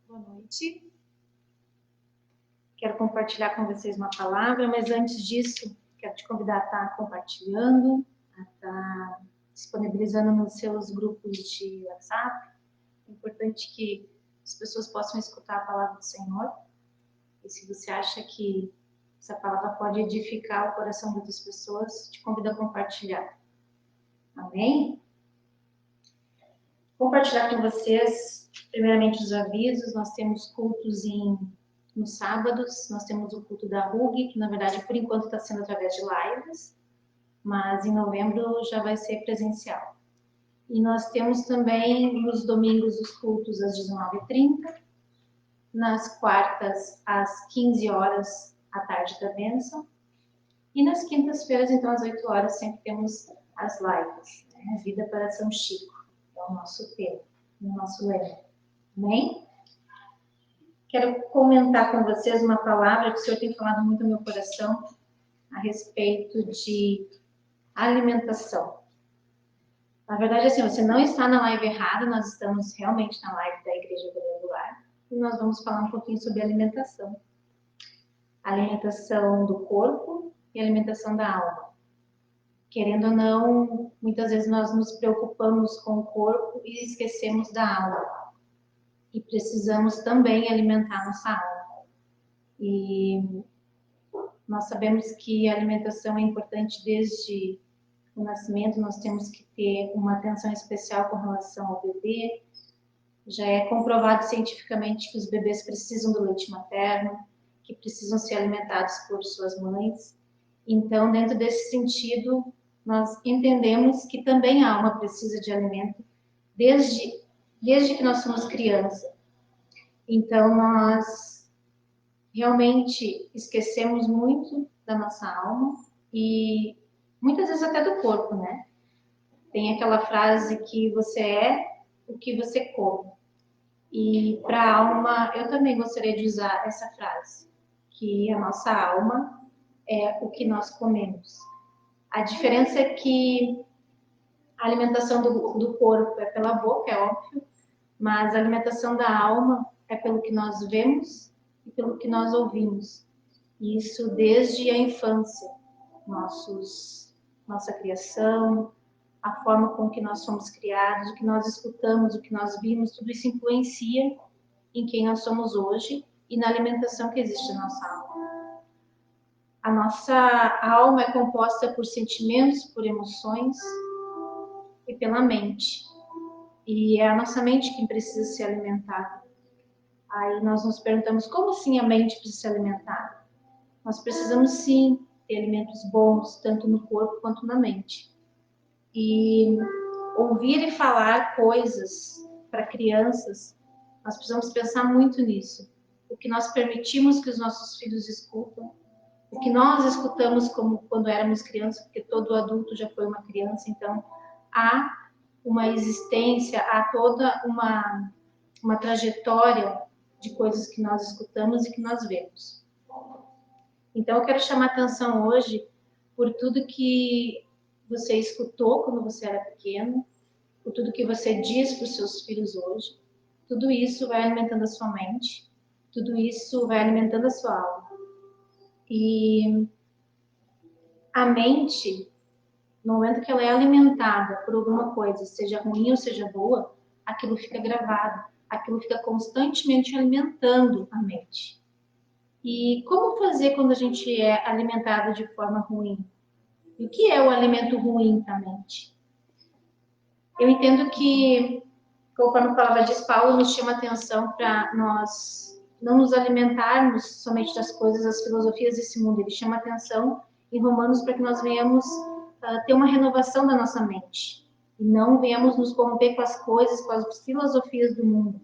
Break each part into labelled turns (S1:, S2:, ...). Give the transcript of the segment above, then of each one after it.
S1: Boa noite. Quero compartilhar com vocês uma palavra, mas antes disso, quero te convidar a estar compartilhando, a estar disponibilizando nos seus grupos de WhatsApp. É importante que as pessoas possam escutar a palavra do Senhor. E se você acha que essa palavra pode edificar o coração de outras pessoas, te convido a compartilhar. Amém? Compartilhar com vocês, primeiramente, os avisos. Nós temos cultos nos sábados, nós temos o culto da RUG, que na verdade, por enquanto, está sendo através de lives, mas em novembro já vai ser presencial. E nós temos também nos domingos os cultos às 19h30, nas quartas às 15 horas à tarde da bênção, e nas quintas-feiras, então, às 8 horas, sempre temos as lives, né? Vida para São Chico, é o nosso tema, o nosso lema. Amém? Quero comentar com vocês uma palavra que o Senhor tem falado muito no meu coração a respeito de alimentação. Na verdade, assim, você não está na live errada, nós estamos realmente na live da Igreja Quadrangular e nós vamos falar um pouquinho sobre alimentação. Alimentação do corpo e alimentação da alma. Querendo ou não, muitas vezes nós nos preocupamos com o corpo e esquecemos da alma. E precisamos também alimentar nossa alma. E nós sabemos que a alimentação é importante desde o nascimento, nós temos que ter uma atenção especial com relação ao bebê. Já é comprovado cientificamente que os bebês precisam do leite materno, que precisam ser alimentados por suas mães. Então, dentro desse sentido, nós entendemos que também a alma precisa de alimento desde que nós somos criança. Então, nós realmente esquecemos muito da nossa alma e muitas vezes até do corpo, né? Tem aquela frase que você é o que você come. E para a alma, eu também gostaria de usar essa frase, que a nossa alma é o que nós comemos. A diferença é que a alimentação do corpo é pela boca, é óbvio, mas a alimentação da alma é pelo que nós vemos e pelo que nós ouvimos. Isso desde a infância, nossa criação, a forma com que nós somos criados, o que nós escutamos, o que nós vimos, tudo isso influencia em quem nós somos hoje e na alimentação que existe na nossa alma. A nossa alma é composta por sentimentos, por emoções e pela mente. E é a nossa mente que precisa ser alimentada. Aí nós nos perguntamos, como assim a mente precisa ser alimentada? Nós precisamos sim ter alimentos bons, tanto no corpo quanto na mente. E ouvir e falar coisas para crianças, nós precisamos pensar muito nisso. O que nós permitimos que os nossos filhos escutam, o que nós escutamos como quando éramos crianças, porque todo adulto já foi uma criança, então há uma existência, há toda uma trajetória de coisas que nós escutamos e que nós vemos. Então eu quero chamar a atenção hoje por tudo que você escutou quando você era pequeno, por tudo que você diz para os seus filhos hoje. Tudo isso vai alimentando a sua mente, tudo isso vai alimentando a sua alma. E a mente, no momento que ela é alimentada por alguma coisa, seja ruim ou seja boa, aquilo fica gravado, aquilo fica constantemente alimentando a mente. E como fazer quando a gente é alimentado de forma ruim? E o que é o alimento ruim da mente? Eu entendo que, conforme a palavra diz, Paulo nos chama atenção para nós não nos alimentarmos somente das coisas, das filosofias desse mundo. Ele chama atenção em Romanos para que nós venhamos ter uma renovação da nossa mente. E não venhamos nos corromper com as coisas, com as filosofias do mundo.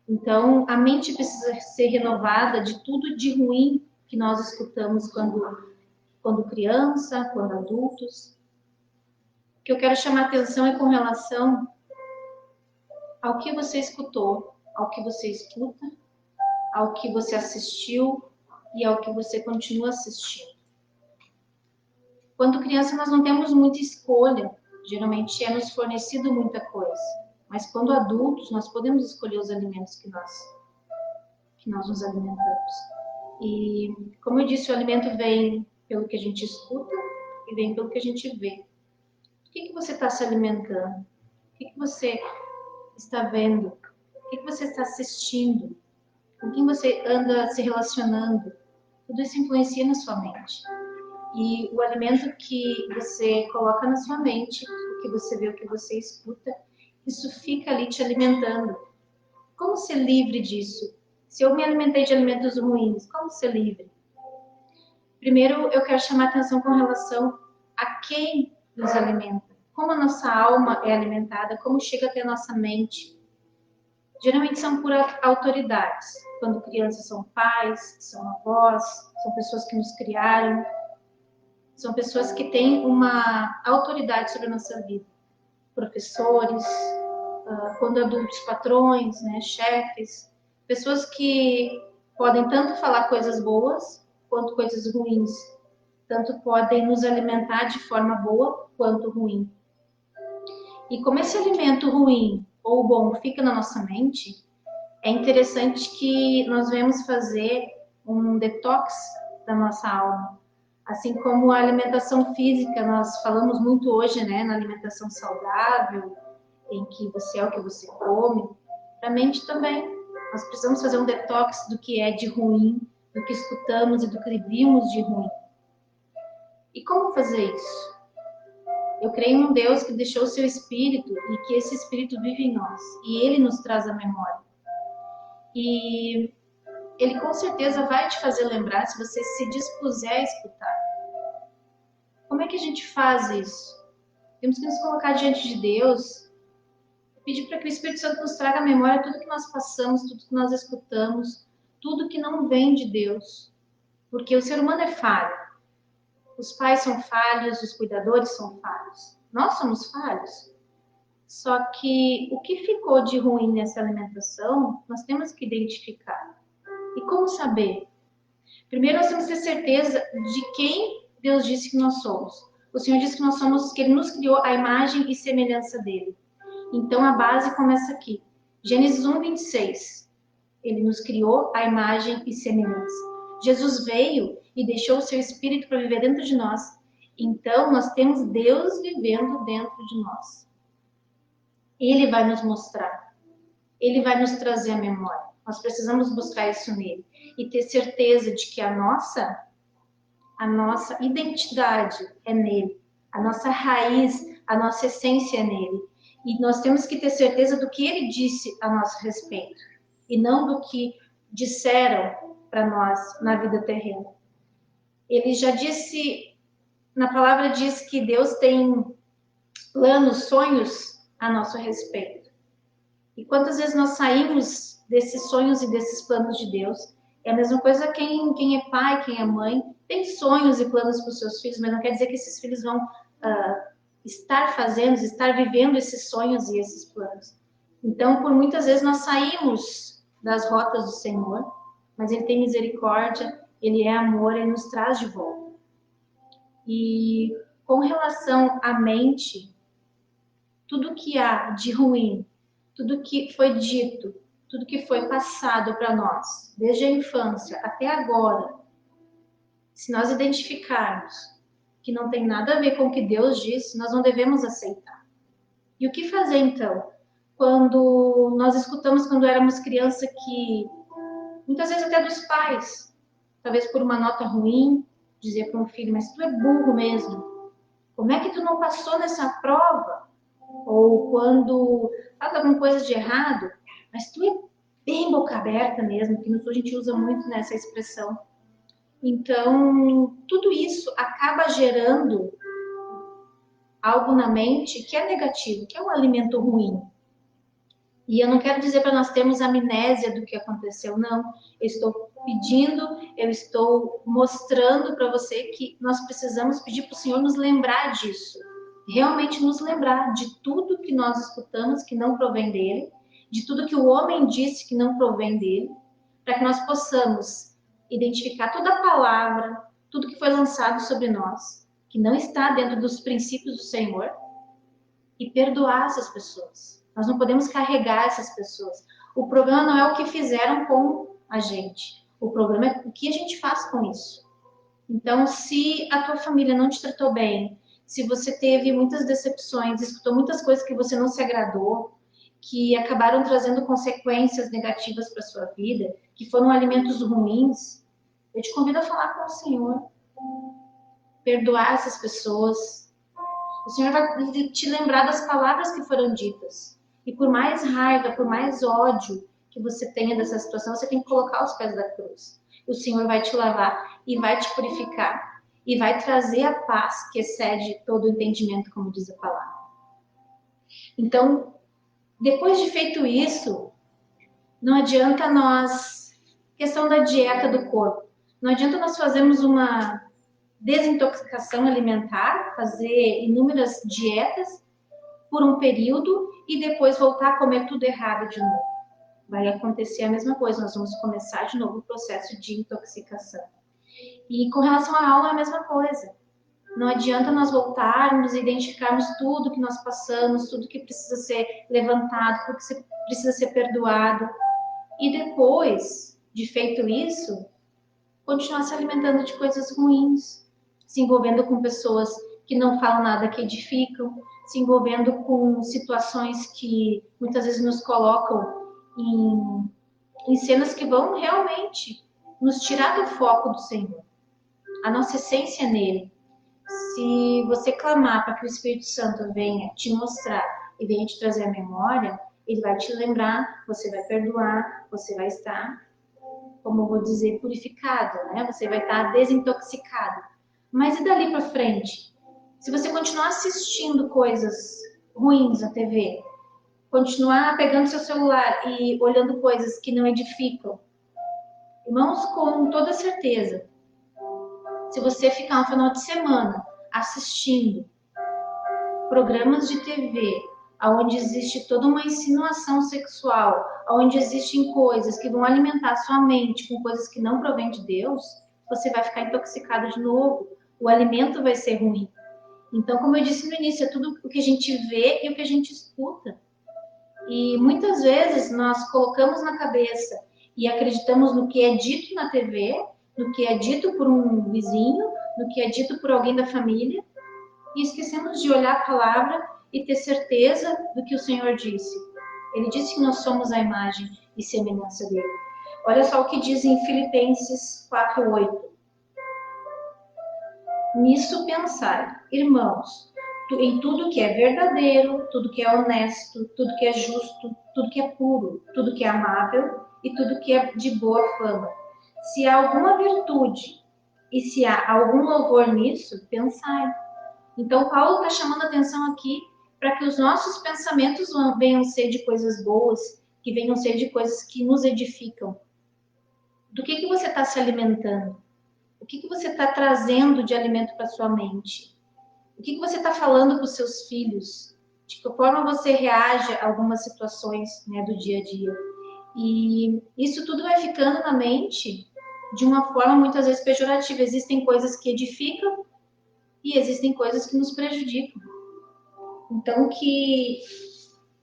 S1: Então, a mente precisa ser renovada de tudo de ruim que nós escutamos quando criança, quando adultos. que eu quero chamar a atenção é com relação ao que você escutou, ao que você escuta, ao que você assistiu e ao que você continua assistindo. Quando criança, nós não temos muita escolha, geralmente é nos fornecido muita coisa, mas quando adultos, nós podemos escolher os alimentos que nós nos alimentamos. E, como eu disse, o alimento vem pelo que a gente escuta e vem pelo que a gente vê. O que você está se alimentando? O que você está vendo? O que você está assistindo? Com quem você anda se relacionando? Tudo isso influencia na sua mente. E o alimento que você coloca na sua mente, o que você vê, o que você escuta, isso fica ali te alimentando. Como ser livre disso? Se eu me alimentei de alimentos ruins, como ser livre? Primeiro, eu quero chamar a atenção com relação a quem nos alimenta. Como a nossa alma é alimentada, como chega até a nossa mente. Geralmente são por autoridades. Quando crianças são pais, são avós, são pessoas que nos criaram. São pessoas que têm uma autoridade sobre a nossa vida. Professores, quando adultos, patrões, né, chefes. Pessoas que podem tanto falar coisas boas quanto coisas ruins. Tanto podem nos alimentar de forma boa quanto ruim. E como esse alimento ruim ou bom fica na nossa mente, é interessante que nós venhamos fazer um detox da nossa alma. Assim como a alimentação física, nós falamos muito hoje, né, na alimentação saudável, em que você é o que você come, para a mente também. Nós precisamos fazer um detox do que é de ruim, do que escutamos e do que vimos de ruim. E como fazer isso? Eu creio em um Deus que deixou o seu Espírito e que esse Espírito vive em nós. E Ele nos traz a memória. E Ele com certeza vai te fazer lembrar se você se dispuser a escutar. Como é que a gente faz isso? Temos que nos colocar diante de Deus, pedir para que o Espírito Santo nos traga à memória tudo que nós passamos, tudo que nós escutamos, tudo que não vem de Deus. Porque o ser humano é falho. Os pais são falhos, os cuidadores são falhos. Nós somos falhos. Só que o que ficou de ruim nessa alimentação, nós temos que identificar. E como saber? Primeiro nós temos que ter certeza de quem Deus disse que nós somos. O Senhor disse que nós somos, que Ele nos criou a imagem e semelhança dEle. Então a base começa aqui. Gênesis 1:26. Ele nos criou a imagem e semelhança. Jesus veio e deixou o seu Espírito para viver dentro de nós. Então nós temos Deus vivendo dentro de nós. Ele vai nos mostrar. Ele vai nos trazer a memória. Nós precisamos buscar isso nele. E ter certeza de que a nossa identidade é nele. A nossa raiz, a nossa essência é nele. E nós temos que ter certeza do que ele disse a nosso respeito. E não do que disseram para nós na vida terrena. Ele já disse, na palavra diz que Deus tem planos, sonhos a nosso respeito. E quantas vezes nós saímos desses sonhos e desses planos de Deus? É a mesma coisa quem é pai, quem é mãe, tem sonhos e planos para os seus filhos, mas não quer dizer que esses filhos vão estar vivendo esses sonhos e esses planos. Então, por muitas vezes nós saímos das rotas do Senhor, mas Ele tem misericórdia, Ele é amor, Ele nos traz de volta. E com relação à mente, tudo que há de ruim, tudo que foi dito, tudo que foi passado para nós, desde a infância até agora, se nós identificarmos que não tem nada a ver com o que Deus disse, nós não devemos aceitar. E o que fazer então? Quando nós escutamos quando éramos criança que, muitas vezes até dos pais, talvez por uma nota ruim, dizer para um filho, mas tu é burro mesmo. Como é que tu não passou nessa prova? Ou quando faz alguma coisa de errado, mas tu é bem boca aberta mesmo, que no sul a gente usa muito nessa expressão. Então, tudo isso acaba gerando algo na mente que é negativo, que é um alimento ruim. E eu não quero dizer para nós termos amnésia do que aconteceu, não. Eu estou pedindo, eu estou mostrando para você que nós precisamos pedir para o Senhor nos lembrar disso. realmente nos lembrar de tudo que nós escutamos que não provém dele, de tudo que o homem disse que não provém dele, para que nós possamos identificar toda a palavra, tudo que foi lançado sobre nós, que não está dentro dos princípios do Senhor, e perdoar essas pessoas. Nós não podemos carregar essas pessoas. O problema não é o que fizeram com a gente. O problema é o que a gente faz com isso. Então, se a tua família não te tratou bem, se você teve muitas decepções, escutou muitas coisas que você não se agradou, que acabaram trazendo consequências negativas para sua vida, que foram alimentos ruins, eu te convido a falar com o Senhor, perdoar essas pessoas. O Senhor vai te lembrar das palavras que foram ditas. E por mais raiva, por mais ódio que você tenha dessa situação, você tem que colocar os pés da cruz. O Senhor vai te lavar e vai te purificar. E vai trazer a paz que excede todo o entendimento, como diz a palavra. Então, depois de feito isso, não adianta nós... Questão da dieta do corpo. Não adianta nós fazermos uma desintoxicação alimentar, fazer inúmeras dietas por um período e depois voltar a comer tudo errado de novo. Vai acontecer a mesma coisa, nós vamos começar de novo o processo de intoxicação. E com relação à alma é a mesma coisa. Não adianta nós voltarmos e identificarmos tudo que nós passamos, tudo que precisa ser levantado, tudo que precisa ser perdoado. E depois de feito isso, continuar se alimentando de coisas ruins, se envolvendo com pessoas que não falam nada que edificam, se envolvendo com situações que muitas vezes nos colocam em cenas que vão realmente nos tirar do foco do Senhor, a nossa essência nele. Se você clamar para que o Espírito Santo venha te mostrar e venha te trazer a memória, ele vai te lembrar, você vai perdoar, você vai estar, como eu vou dizer, purificado, né? Você vai estar desintoxicado. Mas e dali para frente? Se você continuar assistindo coisas ruins na TV, continuar pegando seu celular e olhando coisas que não edificam, irmãos, com toda certeza, se você ficar um final de semana assistindo programas de TV, onde existe toda uma insinuação sexual, onde existem coisas que vão alimentar sua mente com coisas que não provêm de Deus, você vai ficar intoxicado de novo. O alimento vai ser ruim. Então, como eu disse no início, é tudo o que a gente vê e o que a gente escuta. E muitas vezes nós colocamos na cabeça e acreditamos no que é dito na TV, no que é dito por um vizinho, no que é dito por alguém da família, e esquecemos de olhar a palavra e ter certeza do que o Senhor disse. Ele disse que nós somos a imagem e semelhança dele. Olha só o que diz em Filipenses 4:8. Nisso pensai, irmãos, em tudo que é verdadeiro, tudo que é honesto, tudo que é justo, tudo que é puro, tudo que é amável e tudo que é de boa fama. Se há alguma virtude e se há algum louvor nisso, pensai. Então, Paulo está chamando a atenção aqui para que os nossos pensamentos venham ser de coisas boas, que venham ser de coisas que nos edificam. Do que você está se alimentando? O que você está trazendo de alimento para sua mente? O que você está falando para os seus filhos? De que forma você reage a algumas situações, né, do dia a dia? E isso tudo vai ficando na mente de uma forma muitas vezes pejorativa. Existem coisas que edificam e existem coisas que nos prejudicam. Então, que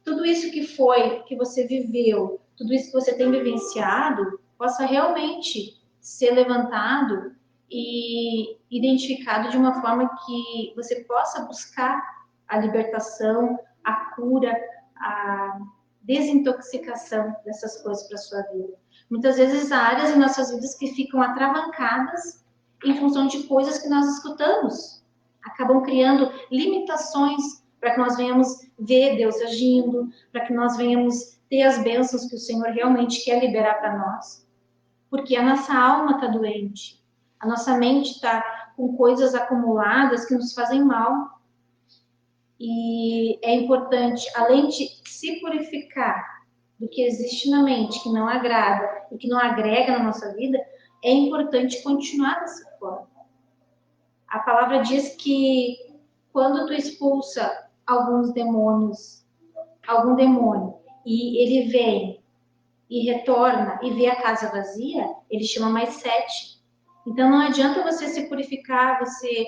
S1: tudo isso que você viveu, tudo isso que você tem vivenciado, possa realmente ser levantado e identificado de uma forma que você possa buscar a libertação, a cura, a desintoxicação dessas coisas para sua vida. Muitas vezes há áreas em nossas vidas que ficam atravancadas em função de coisas que nós escutamos. Acabam criando limitações para que nós venhamos ver Deus agindo, para que nós venhamos ter as bênçãos que o Senhor realmente quer liberar para nós. Porque a nossa alma está doente, a nossa mente está com coisas acumuladas que nos fazem mal. E é importante, além de se purificar do que existe na mente, que não agrada e que não agrega na nossa vida, é importante continuar dessa forma. A palavra diz que quando tu expulsa alguns demônios, algum demônio, e ele vem e retorna e vê a casa vazia, ele chama mais 7. Então não adianta você se purificar, você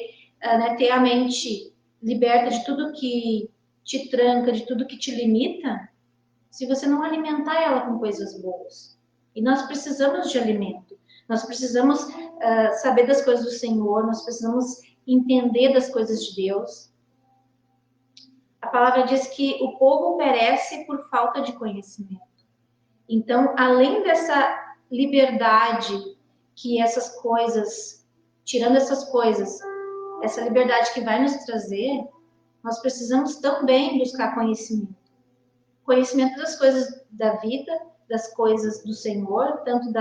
S1: ter a mente liberta de tudo que te tranca, de tudo que te limita, se você não alimentar ela com coisas boas. E nós precisamos de alimento. Nós precisamos saber das coisas do Senhor, nós precisamos entender das coisas de Deus. A palavra diz que o povo perece por falta de conhecimento. Então, além dessa liberdade que essas coisas, tirando essas coisas, essa liberdade que vai nos trazer, nós precisamos também buscar conhecimento. Conhecimento das coisas da vida, das coisas do Senhor, tanto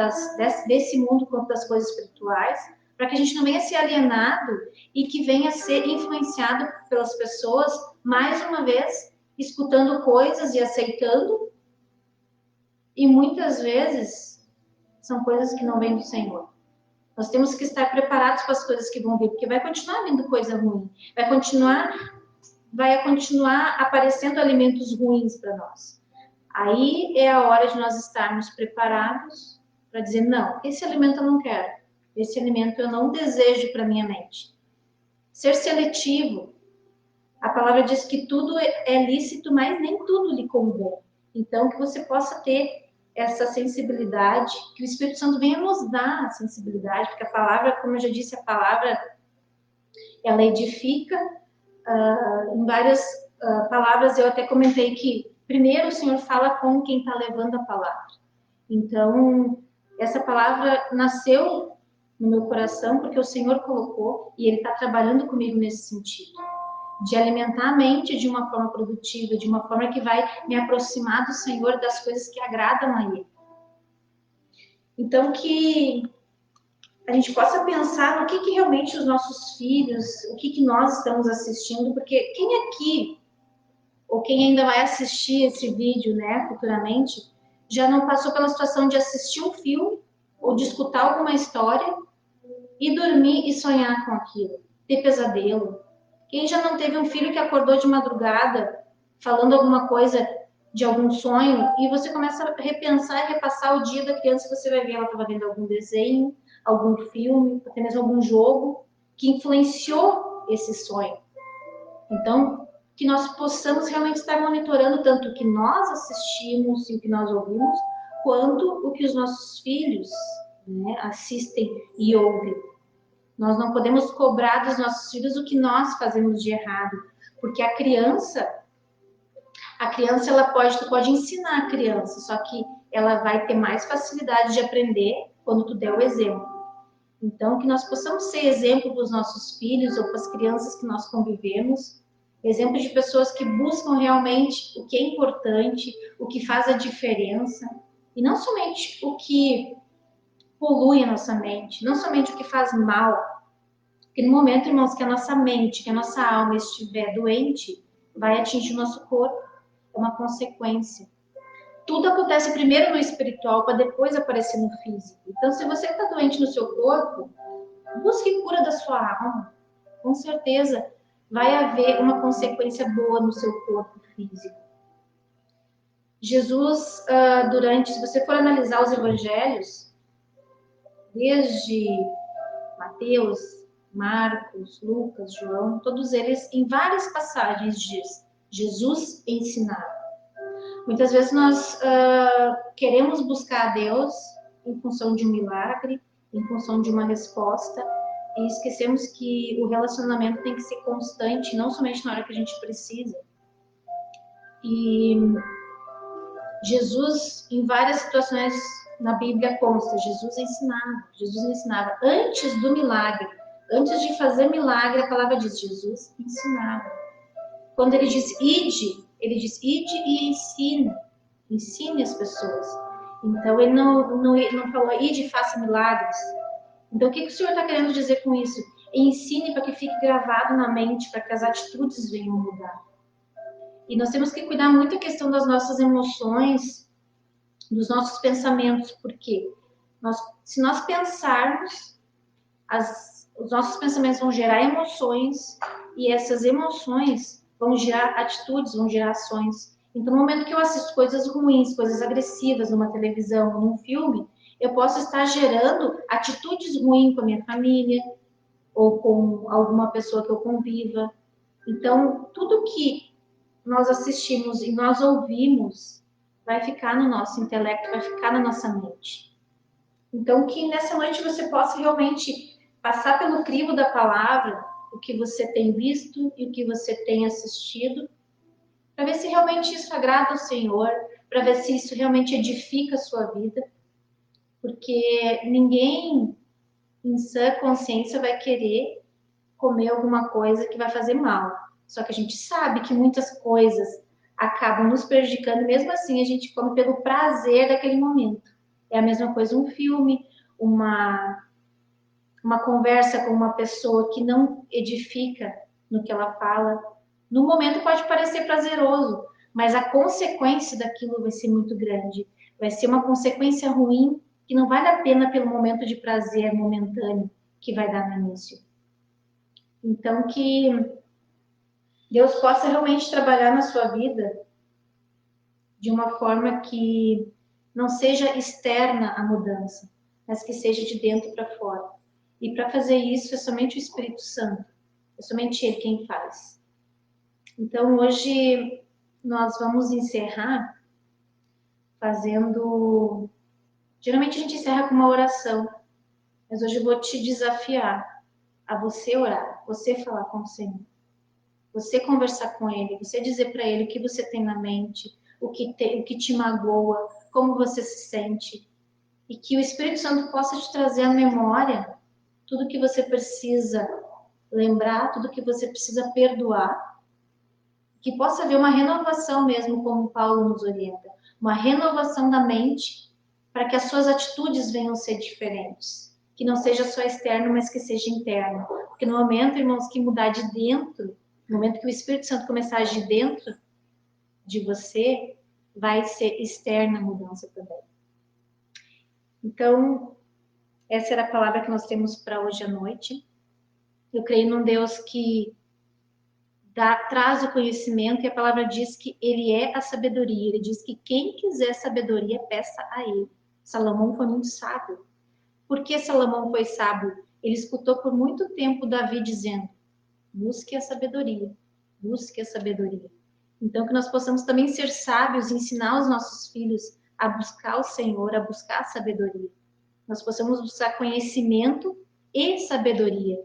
S1: desse mundo quanto das coisas espirituais, para que a gente não venha ser alienado e que venha ser influenciado pelas pessoas, mais uma vez, escutando coisas e aceitando, e muitas vezes são coisas que não vêm do Senhor. Nós temos que estar preparados para as coisas que vão vir, porque vai continuar vindo coisa ruim, vai continuar aparecendo alimentos ruins para nós. Aí é a hora de nós estarmos preparados para dizer, não, esse alimento eu não quero, esse alimento eu não desejo para minha mente. Ser seletivo. A palavra diz que tudo é lícito, mas nem tudo lhe convém. Então, que você possa ter essa sensibilidade, que o Espírito Santo venha nos dar a sensibilidade, porque a palavra, como eu já disse, a palavra, ela edifica. Em várias palavras, eu até comentei que primeiro o Senhor fala com quem está levando a palavra. Então, essa palavra nasceu no meu coração porque o Senhor colocou e Ele está trabalhando comigo nesse sentido. De alimentar a mente de uma forma produtiva, de uma forma que vai me aproximar do Senhor, das coisas que agradam a Ele. Então, que a gente possa pensar no que realmente os nossos filhos, o que nós estamos assistindo, porque quem aqui, ou quem ainda vai assistir esse vídeo, né, futuramente, já não passou pela situação de assistir um filme, ou de escutar alguma história, e dormir e sonhar com aquilo, ter pesadelo. Quem já não teve um filho que acordou de madrugada, falando alguma coisa de algum sonho, e você começa a repensar e repassar o dia da criança, você vai ver ela estava vendo algum desenho, algum filme, até mesmo algum jogo que influenciou esse sonho. Então, que nós possamos realmente estar monitorando tanto o que nós assistimos e o que nós ouvimos, quanto o que os nossos filhos, né, assistem e ouvem. Nós não podemos cobrar dos nossos filhos o que nós fazemos de errado, porque a criança tu pode ensinar a criança, só que ela vai ter mais facilidade de aprender quando tu der o exemplo. Então, que nós possamos ser exemplo para os nossos filhos ou para as crianças que nós convivemos, exemplo de pessoas que buscam realmente o que é importante, o que faz a diferença, e não somente o que polui a nossa mente, não somente o que faz mal. Porque no momento, irmãos, que a nossa mente, que a nossa alma estiver doente, vai atingir o nosso corpo. É uma consequência. Tudo acontece primeiro no espiritual, para depois aparecer no físico. Então, se você está doente no seu corpo, busque cura da sua alma. Com certeza vai haver uma consequência boa no seu corpo físico. Jesus, se você for analisar os evangelhos, desde Mateus, Marcos, Lucas, João, todos eles, em várias passagens, diz Jesus ensinava. Muitas vezes nós queremos buscar a Deus em função de um milagre, em função de uma resposta, e esquecemos que o relacionamento tem que ser constante, não somente na hora que a gente precisa. E Jesus, em várias situações na Bíblia consta, Jesus ensinava antes do milagre, antes de fazer milagre, a palavra diz, Jesus ensinava. Quando ele diz ide e ensine as pessoas. Então ele não falou ide e faça milagres. Então o que o Senhor está querendo dizer com isso? Ensine para que fique gravado na mente, para que as atitudes venham mudar. E nós temos que cuidar muito da questão das nossas emoções, dos nossos pensamentos, porque se nós pensarmos os nossos pensamentos vão gerar emoções e essas emoções vão gerar atitudes, vão gerar ações. Então, no momento que eu assisto coisas ruins, coisas agressivas numa televisão, num filme, eu posso estar gerando atitudes ruins com a minha família ou com alguma pessoa que eu conviva. Então, tudo que nós assistimos e nós ouvimos vai ficar no nosso intelecto, vai ficar na nossa mente. Então, que nessa noite você possa realmente passar pelo crivo da palavra, o que você tem visto e o que você tem assistido, para ver se realmente isso agrada ao Senhor, para ver se isso realmente edifica a sua vida, porque ninguém em sã consciência vai querer comer alguma coisa que vai fazer mal. Só que a gente sabe que muitas coisas acabam nos prejudicando, mesmo assim a gente come pelo prazer daquele momento. É a mesma coisa um filme, uma conversa com uma pessoa que não edifica no que ela fala. No momento pode parecer prazeroso, mas a consequência daquilo vai ser muito grande. Vai ser uma consequência ruim que não vale a pena pelo momento de prazer momentâneo que vai dar no início. Então, que Deus possa realmente trabalhar na sua vida de uma forma que não seja externa a mudança, mas que seja de dentro para fora. E para fazer isso é somente o Espírito Santo, é somente Ele quem faz. Então, hoje nós vamos encerrar fazendo. Geralmente a gente encerra com uma oração, mas hoje eu vou te desafiar a você orar, você falar com o Senhor. Você conversar com ele, você dizer para ele o que você tem na mente, o que te magoa, como você se sente. E que o Espírito Santo possa te trazer à memória tudo que você precisa lembrar, tudo que você precisa perdoar. Que possa haver uma renovação mesmo, como Paulo nos orienta. Uma renovação da mente para que as suas atitudes venham a ser diferentes. Que não seja só externo, mas que seja interno. Porque no momento, irmãos, que mudar de dentro, no momento que o Espírito Santo começar a agir dentro de você, vai ser externa a mudança também. Então, essa era a palavra que nós temos para hoje à noite. Eu creio num Deus que traz o conhecimento, e a palavra diz que ele é a sabedoria. Ele diz que quem quiser sabedoria, peça a ele. Salomão foi muito sábio. Por que Salomão foi sábio? Ele escutou por muito tempo Davi dizendo: busque a sabedoria, busque a sabedoria. Então, que nós possamos também ser sábios e ensinar os nossos filhos a buscar o Senhor, a buscar a sabedoria. Nós possamos buscar conhecimento e sabedoria,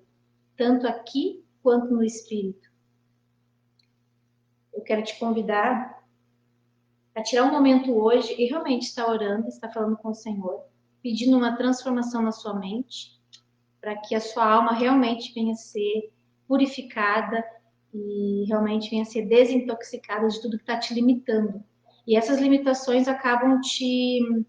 S1: tanto aqui quanto no Espírito. Eu quero te convidar a tirar um momento hoje e realmente estar orando, estar falando com o Senhor, pedindo uma transformação na sua mente, para que a sua alma realmente venha a ser purificada e realmente venha a ser desintoxicada de tudo que está te limitando. E essas limitações acabam te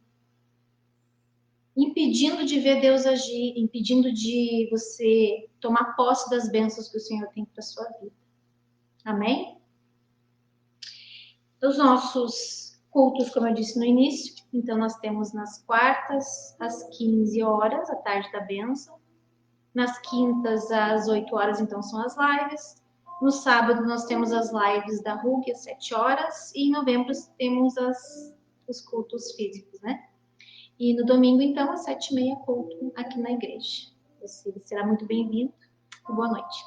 S1: impedindo de ver Deus agir, impedindo de você tomar posse das bênçãos que o Senhor tem para sua vida. Amém? Os nossos cultos, como eu disse no início, então nós temos nas quartas, às 15 horas, a tarde da bênção. Nas quintas, às 8 horas, então, são as lives. No sábado, nós temos as lives da RUC, às 7 horas. E em novembro, temos os cultos físicos, né? E no domingo, então, às 7h30, culto aqui na igreja. Você será muito bem-vindo. Boa noite.